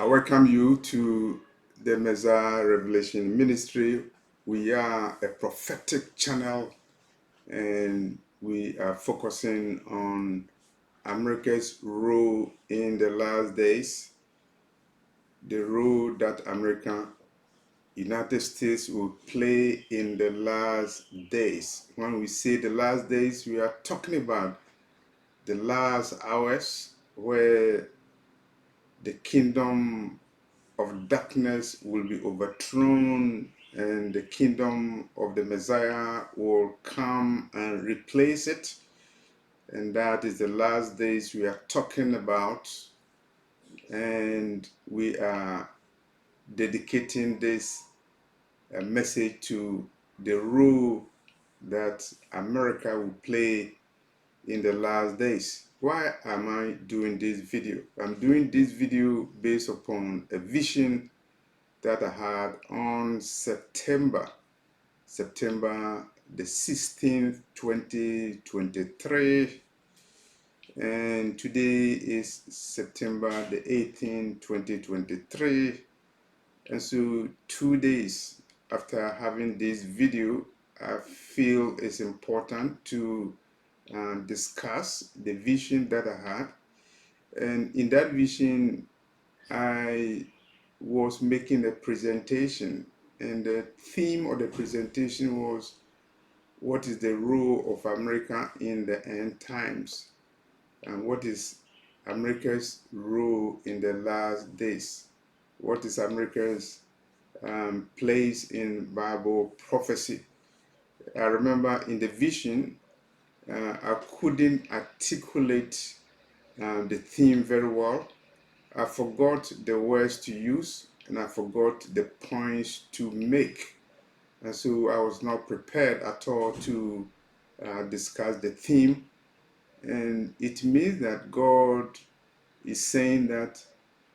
I welcome you to the Messiah Revelation Ministry. We are a prophetic channel and we are focusing on America's role in the last days, the role that United States will play in the last days. When we say the last days, we are talking about the last hours where the kingdom of darkness will be overthrown and the kingdom of the Messiah will come and replace it. And that is the last days we are talking about. And we are dedicating this message to the role that America will play in the last days. Why am I doing this video? I'm doing this video based upon a vision that I had on September the 16th, 2023, and today is September the 18th, 2023, and so 2 days after having this video, I feel it's important to discuss the vision that I had. And in that vision, I was making a presentation, and the theme of the presentation was, what is the role of America in the end times? And what is America's role in the last days? What is America's place in Bible prophecy? I remember in the vision, I couldn't articulate the theme very well. I forgot the words to use and I forgot the points to make. And so I was not prepared at all to discuss the theme. And it means that God is saying that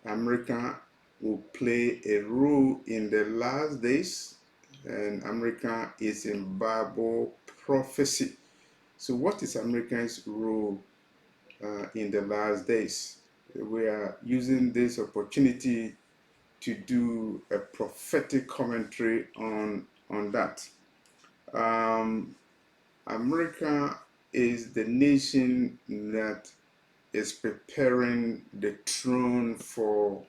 America will play a role in the last days, and America is in Bible prophecy. So, what is America's role in the last days? We are using this opportunity to do a prophetic commentary on that. America is the nation that is preparing the throne for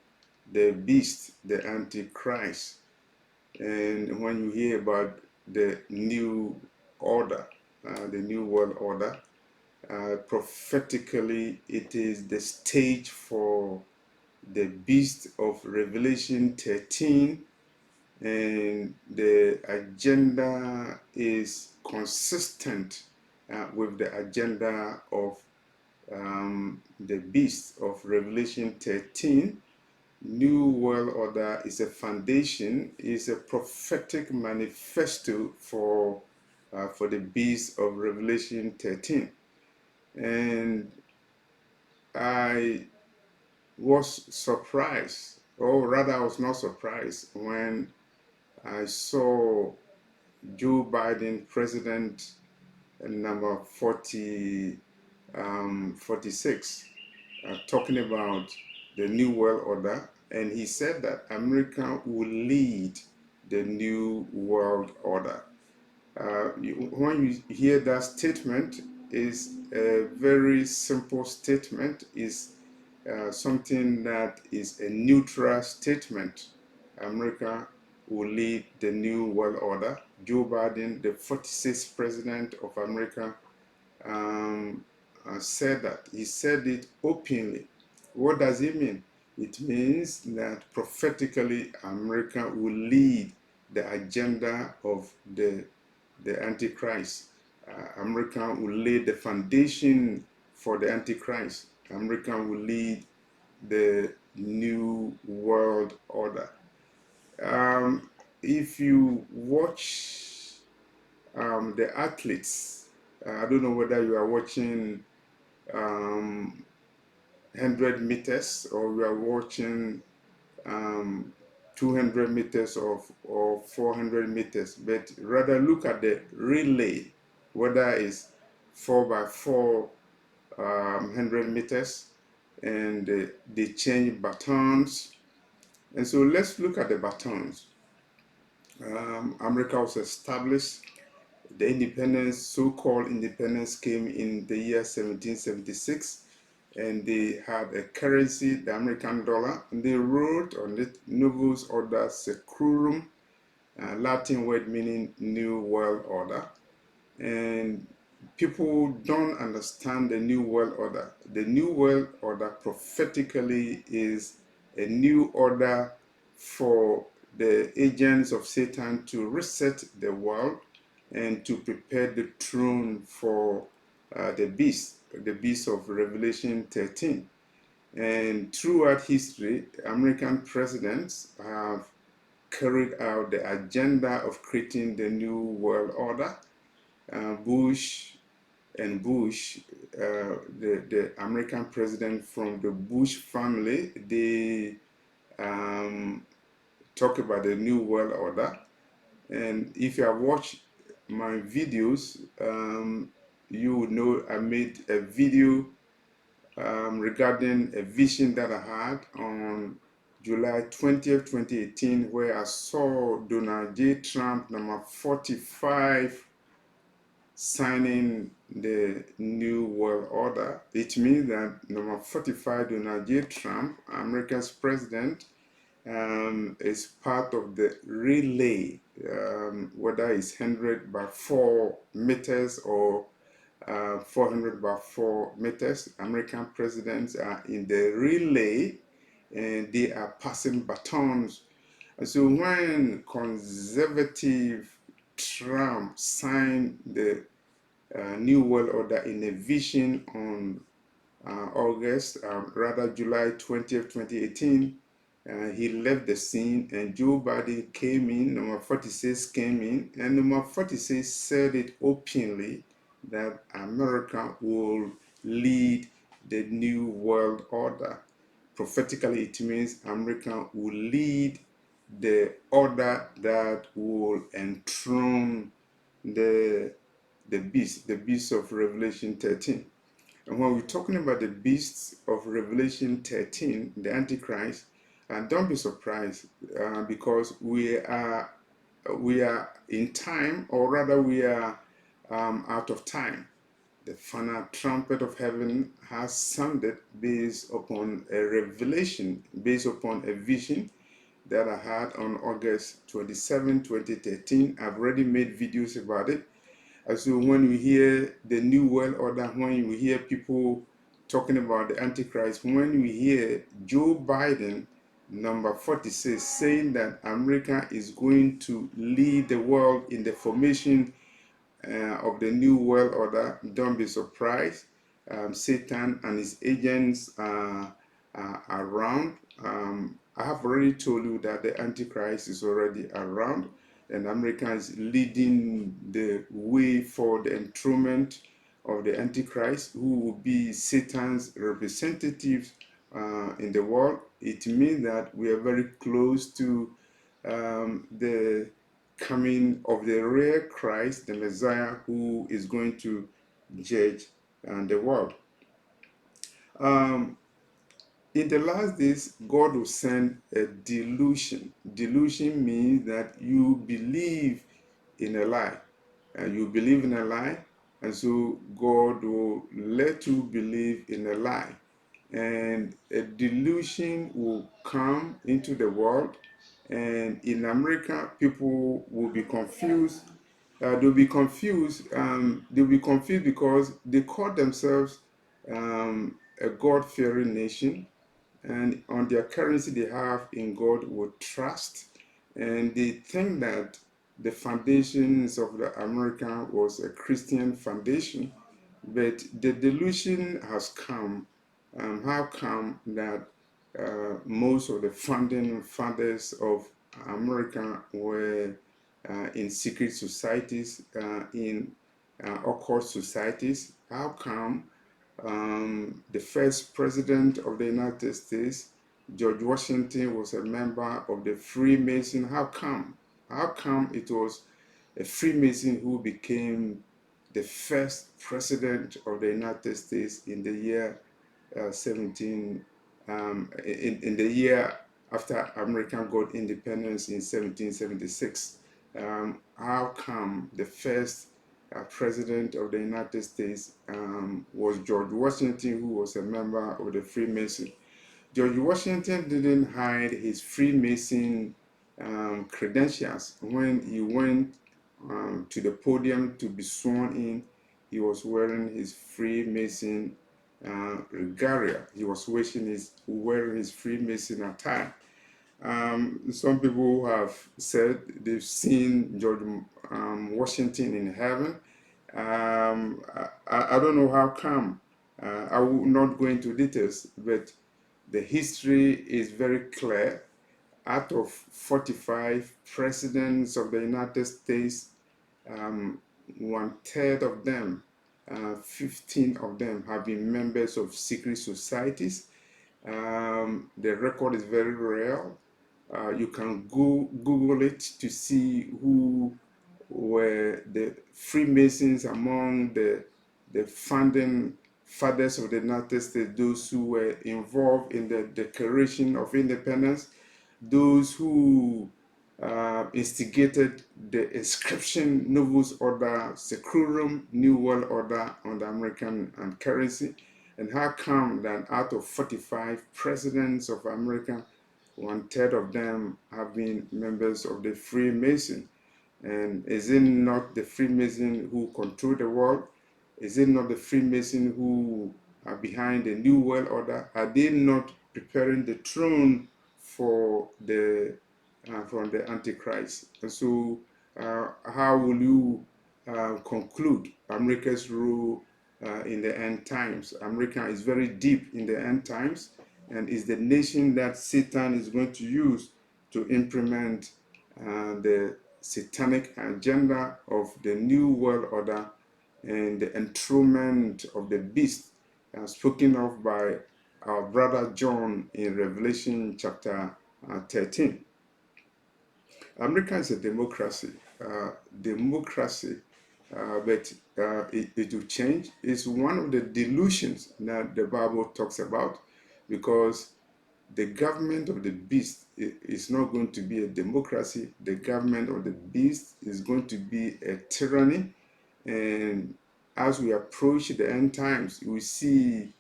the beast, the Antichrist. And when you hear about the new order, the new world order, prophetically, it is the stage for the beast of Revelation 13, and the agenda is consistent with the agenda of the beast of Revelation 13. New World Order is a foundation, is a prophetic manifesto for the beast of Revelation 13. And I was surprised, or rather I was not surprised, when I saw Joe Biden, president number 46, talking about the New World Order, and he said that America will lead the New World Order. When you hear that statement, is a very simple statement, is something that is a neutral statement. America will lead the New World Order. Joe Biden, the 46th president of America, said that. He said it openly. What does it mean? It means that prophetically America will lead the agenda of the Antichrist. America will lay the foundation for the Antichrist. America will lead the New World Order. If you watch the athletes, I don't know whether you are watching 100 meters or you are watching 200 meters or 400 meters, but rather look at the relay, whether it's 4x4 100 meters, and they change batons, And so let's look at the batons. America was established. The independence, so-called independence, came in the year 1776, and they had a currency, the American dollar, and they wrote on it Novus Ordo Seclorum, Latin word meaning New World Order. And people don't understand the New World Order. The New World Order prophetically is a new order for the agents of Satan to reset the world and to prepare the throne for the beast of Revelation 13. And throughout history, American presidents have carried out the agenda of creating the New World Order. Bush and Bush, the American president from the Bush family, they talk about the New World Order. And if you have watched my videos, you would know I made a video regarding a vision that I had on July 20th, 2018, where I saw Donald J. Trump, number 45, signing the New World Order. It means that number 45, Donald J. Trump, America's president, is part of the relay, whether it's 100 by 4 meters or 400 by 4 meters. American presidents are in the relay and they are passing batons. And so when conservative Trump signed the New World Order in a vision on July 20th, 2018, he left the scene and Joe Biden came in, number 46 came in, and number 46 said it openly that America will lead the New World Order. Prophetically, it means America will lead the order that will enthrone the beast of Revelation 13. And when we're talking about the beasts of Revelation 13, the Antichrist, don't be surprised because we are in time, or rather we are out of time. The final trumpet of heaven has sounded based upon a revelation, based upon a vision that I had on August 27, 2013. I've already made videos about it. And so when we hear the New World Order, when we hear people talking about the Antichrist, when we hear Joe Biden, number 46, saying that America is going to lead the world in the formation of the New World Order, don't be surprised. Satan and his agents are around. I have already told you that the Antichrist is already around, and America is leading the way for the enthronement of the Antichrist, who will be Satan's representatives in the world. It means that we are very close to the coming of the real Christ, the Messiah, who is going to judge the world. In the last days, God will send a delusion. Delusion means that you believe in a lie. You believe in a lie, and so God will let you believe in a lie. And a delusion will come into the world, and in America, people will be confused. They'll be confused. They'll be confused because they call themselves a God-fearing nation, and on their currency they have in God will trust, and they think that the foundations of the America was a Christian foundation, but the delusion has come. How come that most of the founding fathers of America were in secret societies, in occult societies? How come the first president of the United States, George Washington, was a member of the Freemason? How come? How come it was a Freemason who became the first president of the United States in the year 17, in the year after America got independence in 1776. How come the first president of the United States was George Washington, who was a member of the Freemason? George Washington didn't hide his Freemason credentials. When he went to the podium to be sworn in, he was wearing his Freemason regalia. He was wearing his Freemason attire. Some people have said they've seen George Washington in heaven. I don't know how come. I will not go into details, but the history is very clear. Out of 45 presidents of the United States, one-third of them, 15 of them have been members of secret societies. The record is very real. You can Google it to see who were the Freemasons among the founding fathers of the United States, those who were involved in the Declaration of Independence, those who instigated the inscription Novus Ordo Seclorum, New World Order on the American currency. And how come that out of 45 presidents of America, one-third of them have been members of the Freemason? And is it not the Freemason who control the world? Is it not the Freemason who are behind the New World Order? Are they not preparing the throne for the from the Antichrist? And so, how will you conclude America's role in the end times? America is very deep in the end times, and is the nation that Satan is going to use to implement the satanic agenda of the New World Order and the enthronement of the beast spoken of by our brother John in Revelation chapter 13. America is a democracy, but it will change. It's one of the delusions that the Bible talks about, because the government of the beast is not going to be a democracy. The government of the beast is going to be a tyranny. And as we approach the end times, we see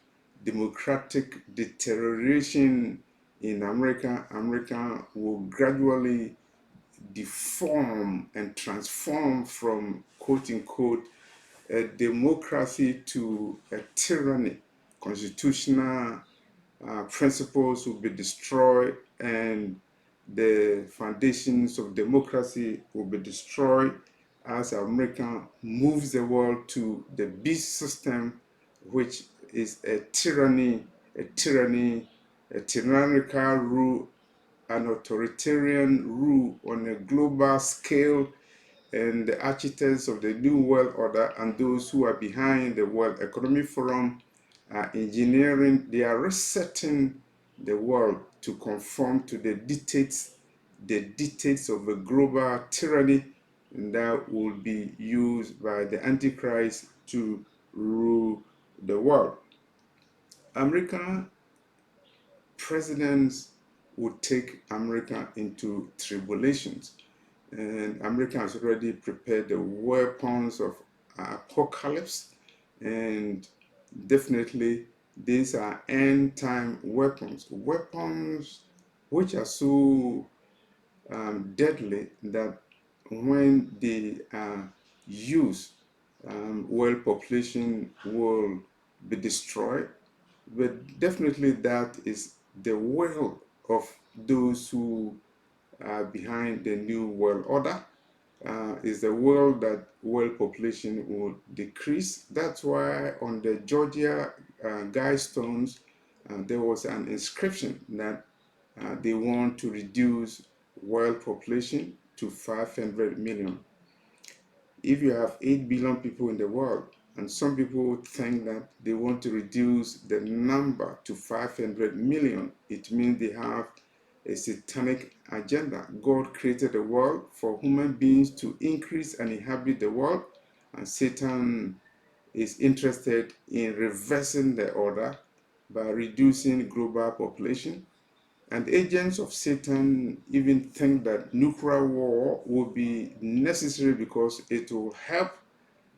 democratic deterioration in America. America will gradually deform and transform from quote unquote a democracy to a tyranny. Constitutional principles will be destroyed, and the foundations of democracy will be destroyed as America moves the world to the beast system, which is a tyrannical rule, an authoritarian rule on a global scale. And the architects of the New World Order and those who are behind the World Economic Forum are engineering, they are resetting the world to conform to the dictates of a global tyranny that will be used by the Antichrist to rule the world. American presidents would take America into tribulations, and America has already prepared the weapons of apocalypse, and definitely these are end time weapons which are so deadly that when they are used, world population will be destroyed. But definitely that is the will of those who are behind the New World Order. Is the world that world population will decrease. That's why on the Georgia Guidestones there was an inscription that they want to reduce world population to 500 million. If you have 8 billion people in the world, and some people think that they want to reduce the number to 500 million, it means they have a satanic agenda. God created the world for human beings to increase and inhabit the world, and Satan is interested in reversing the order by reducing global population. And agents of Satan even think that nuclear war will be necessary because it will help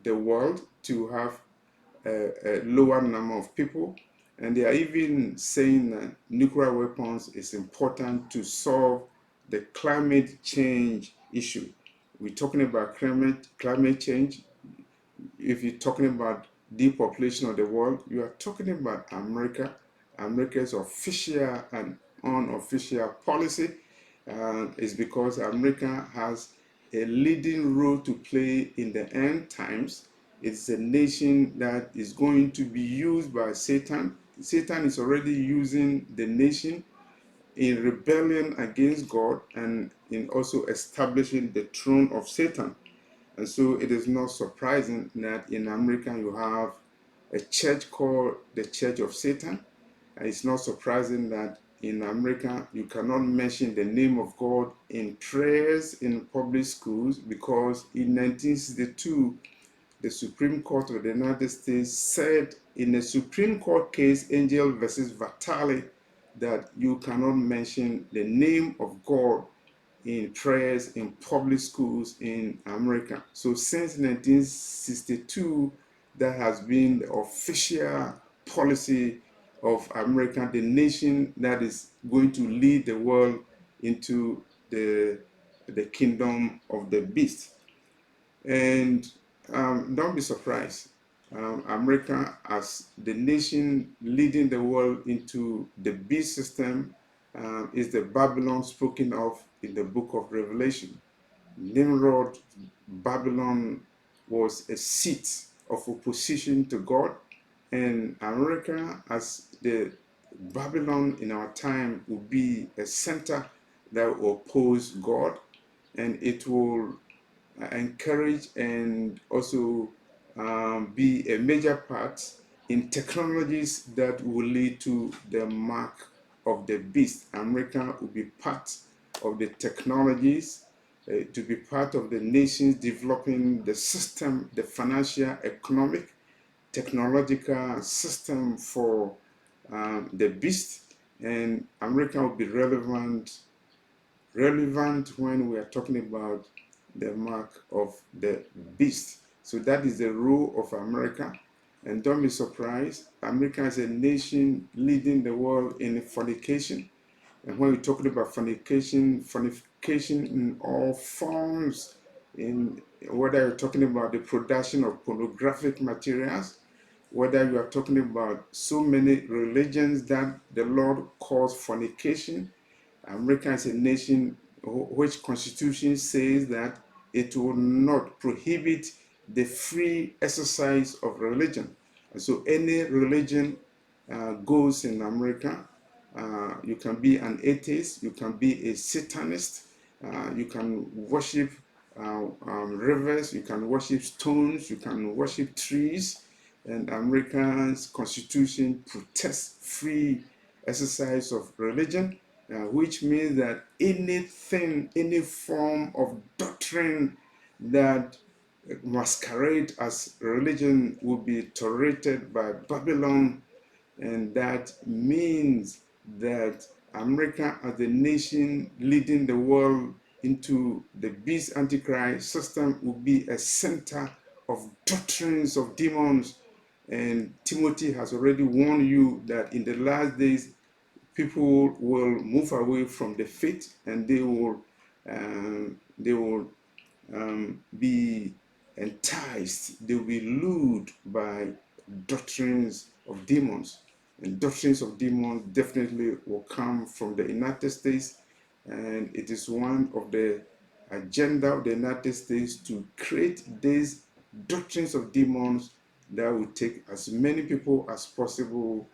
the world to have a lower number of people. And they are even saying that nuclear weapons is important to solve the climate change issue. We're talking about climate change. If you're talking about depopulation of the world, you are talking about America. America's official and unofficial policy is because America has a leading role to play in the end times. It's a nation that is going to be used by Satan. Satan is already using the nation in rebellion against God and in also establishing the throne of Satan. And so it is not surprising that in America you have a church called the Church of Satan. And it's not surprising that in America you cannot mention the name of God in prayers in public schools because in 1962 the Supreme Court of the United States said in a Supreme Court case, Angel versus Vitale, that you cannot mention the name of God in prayers in public schools in America. So since 1962, that has been the official policy of America, the nation that is going to lead the world into the kingdom of the beast. And don't be surprised. America, as the nation leading the world into the beast system, is the Babylon spoken of in the book of Revelation. Nimrod, Babylon, was a seat of opposition to God, and America, as the Babylon in our time, will be a center that will oppose God, and it will encourage and also be a major part in technologies that will lead to the mark of the beast. America will be part of the technologies, to be part of the nations developing the system, the financial, economic, technological system for the beast. And America will be relevant when we are talking about the mark of the beast. So that is the role of America. And don't be surprised, America is a nation leading the world in fornication. And when we're talking about fornication in all forms, in whether you're talking about the production of pornographic materials, whether you are talking about so many religions that the Lord calls fornication. America is a nation which constitution says that it will not prohibit the free exercise of religion. And so any religion goes in America. You can be an atheist, you can be a Satanist, you can worship rivers, you can worship stones, you can worship trees, and America's constitution protects free exercise of religion, which means that anything, any form of doctrine that masquerade as religion will be tolerated by Babylon, and that means that America, as the nation leading the world into the beast antichrist system, will be a center of doctrines of demons. And Timothy has already warned you that in the last days, people will move away from the faith, and they will be enticed, they will be lured by doctrines of demons. And doctrines of demons definitely will come from the United States, and it is one of the agenda of the United States to create these doctrines of demons that will take as many people as possible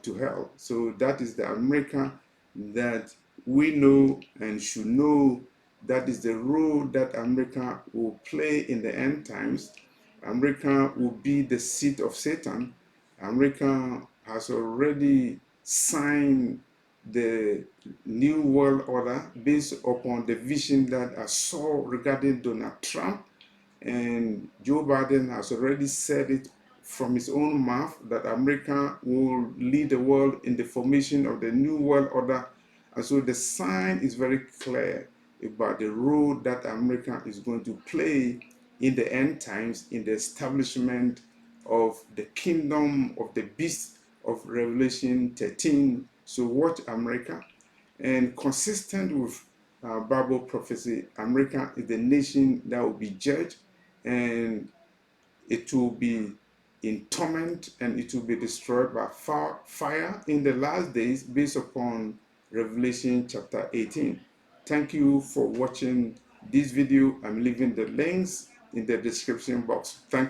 to hell. So that is the America that we know and should know. That is the role that America will play in the end times. America will be the seat of Satan. America has already signed the New World Order based upon the vision that I saw regarding Donald Trump. And Joe Biden has already said it from his own mouth that America will lead the world in the formation of the New World Order. And so the sign is very clear about the role that America is going to play in the end times, in the establishment of the kingdom of the beast of Revelation 13. So watch America. And consistent with Bible prophecy, America is the nation that will be judged, and it will be in torment, and it will be destroyed by fire in the last days, based upon Revelation chapter 18. Thank you for watching this video. I'm leaving the links in the description box. Thank you.